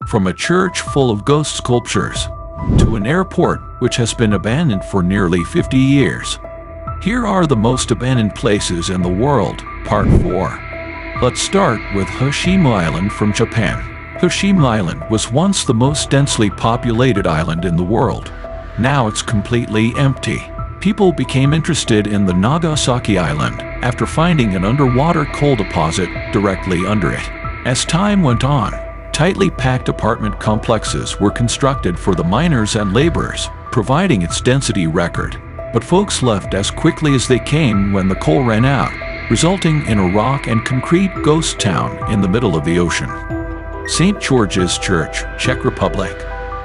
From a church full of ghost sculptures to an airport which has been abandoned for nearly 50 years. Here are the most abandoned places in the world, Part 4. Let's start with Hashima Island from Japan. Hashima Island was once the most densely populated island in the world. Now it's completely empty. People became interested in the Nagasaki Island after finding an underwater coal deposit directly under it. As time went on, tightly packed apartment complexes were constructed for the miners and laborers, providing its density record. But folks left as quickly as they came when the coal ran out, resulting in a rock and concrete ghost town in the middle of the ocean. St. George's Church, Czech Republic.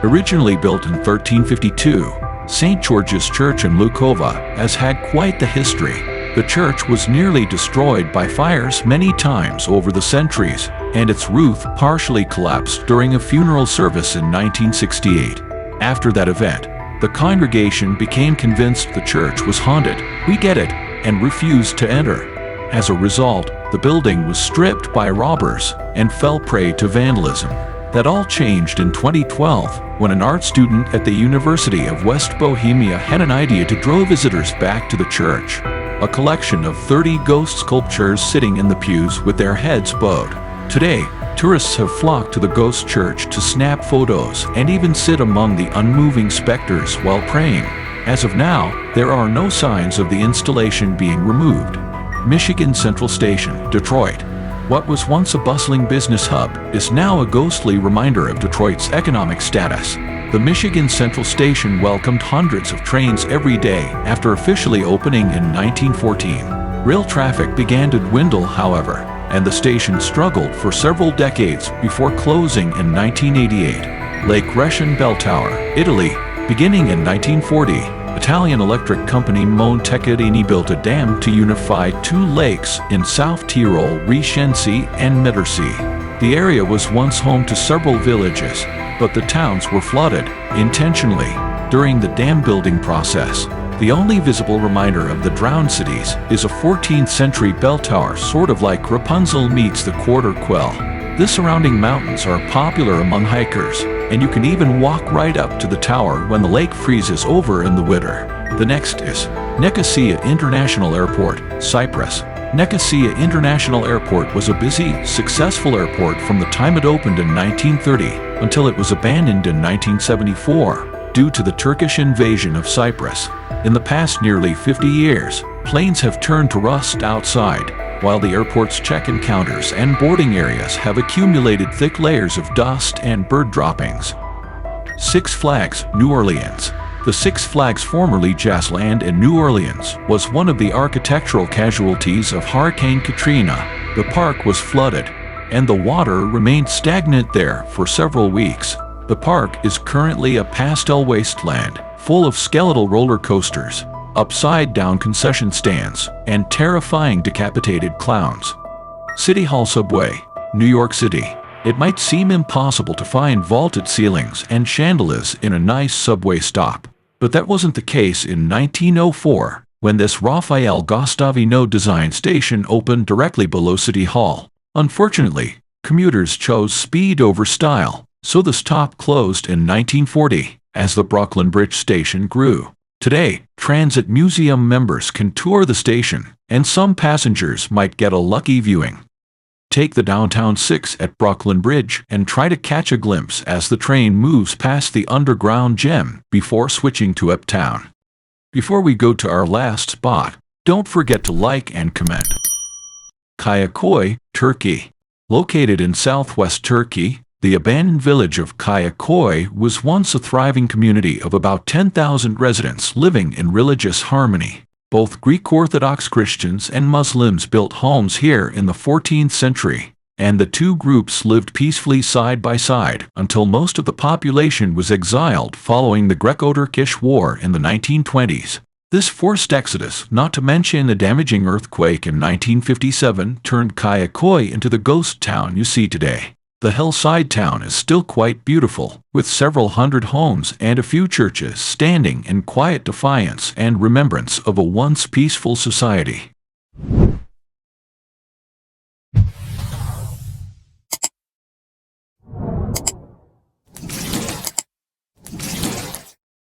Originally built in 1352, St. George's Church in Lukova has had quite the history. The church was nearly destroyed by fires many times over the centuries, and its roof partially collapsed during a funeral service in 1968. After that event, the congregation became convinced the church was haunted, we get it, and refused to enter. As a result, the building was stripped by robbers and fell prey to vandalism. That all changed in 2012 when an art student at the University of West Bohemia had an idea to draw visitors back to the church. A collection of 30 ghost sculptures sitting in the pews with their heads bowed. Today, tourists have flocked to the ghost church to snap photos and even sit among the unmoving specters while praying. As of now, there are no signs of the installation being removed. Michigan Central Station, Detroit. What was once a bustling business hub is now a ghostly reminder of Detroit's economic status. The Michigan Central Station welcomed hundreds of trains every day after officially opening in 1914. Rail traffic began to dwindle, however, and the station struggled for several decades before closing in 1988. Lake Reschen Bell Tower, Italy. Beginning in 1940, Italian electric company Montecatini built a dam to unify two lakes in South Tyrol, Reschensee and Mittersee. The area was once home to several villages, but the towns were flooded, intentionally, during the dam building process. The only visible reminder of the drowned cities is a 14th century bell tower, sort of like Rapunzel meets the quarter Quell. The surrounding mountains are popular among hikers, and you can even walk right up to the tower when the lake freezes over in the winter. The next is Nicosia International Airport, Cyprus. Nicosia International Airport was a busy, successful airport from the time it opened in 1930 until it was abandoned in 1974 due to the Turkish invasion of Cyprus. In the past nearly 50 years, planes have turned to rust outside, while the airport's check-in counters and boarding areas have accumulated thick layers of dust and bird droppings. Six Flags, New Orleans. The Six Flags, formerly Jazzland in New Orleans, was one of the architectural casualties of Hurricane Katrina. The park was flooded, and the water remained stagnant there for several weeks. The park is currently a pastel wasteland, full of skeletal roller coasters, upside-down concession stands, and terrifying decapitated clowns. City Hall Subway, New York City. It might seem impossible to find vaulted ceilings and chandeliers in a nice subway stop, but that wasn't the case in 1904, when this Rafael Guastavino designed station opened directly below City Hall. Unfortunately, commuters chose speed over style, so the stop closed in 1940 as the Brooklyn Bridge station grew. Today, Transit Museum members can tour the station, and some passengers might get a lucky viewing. Take the Downtown 6 at Brooklyn Bridge and try to catch a glimpse as the train moves past the underground gem before switching to Uptown. Before we go to our last spot, don't forget to like and comment. Kayaköy, Turkey. Located in southwest Turkey, the abandoned village of Kayaköy was once a thriving community of about 10,000 residents living in religious harmony. Both Greek Orthodox Christians and Muslims built homes here in the 14th century, and the two groups lived peacefully side by side until most of the population was exiled following the Greco-Turkish War in the 1920s. This forced exodus, not to mention a damaging earthquake in 1957, turned Kayaköy into the ghost town you see today. The hillside town is still quite beautiful, with several hundred homes and a few churches standing in quiet defiance and remembrance of a once peaceful society.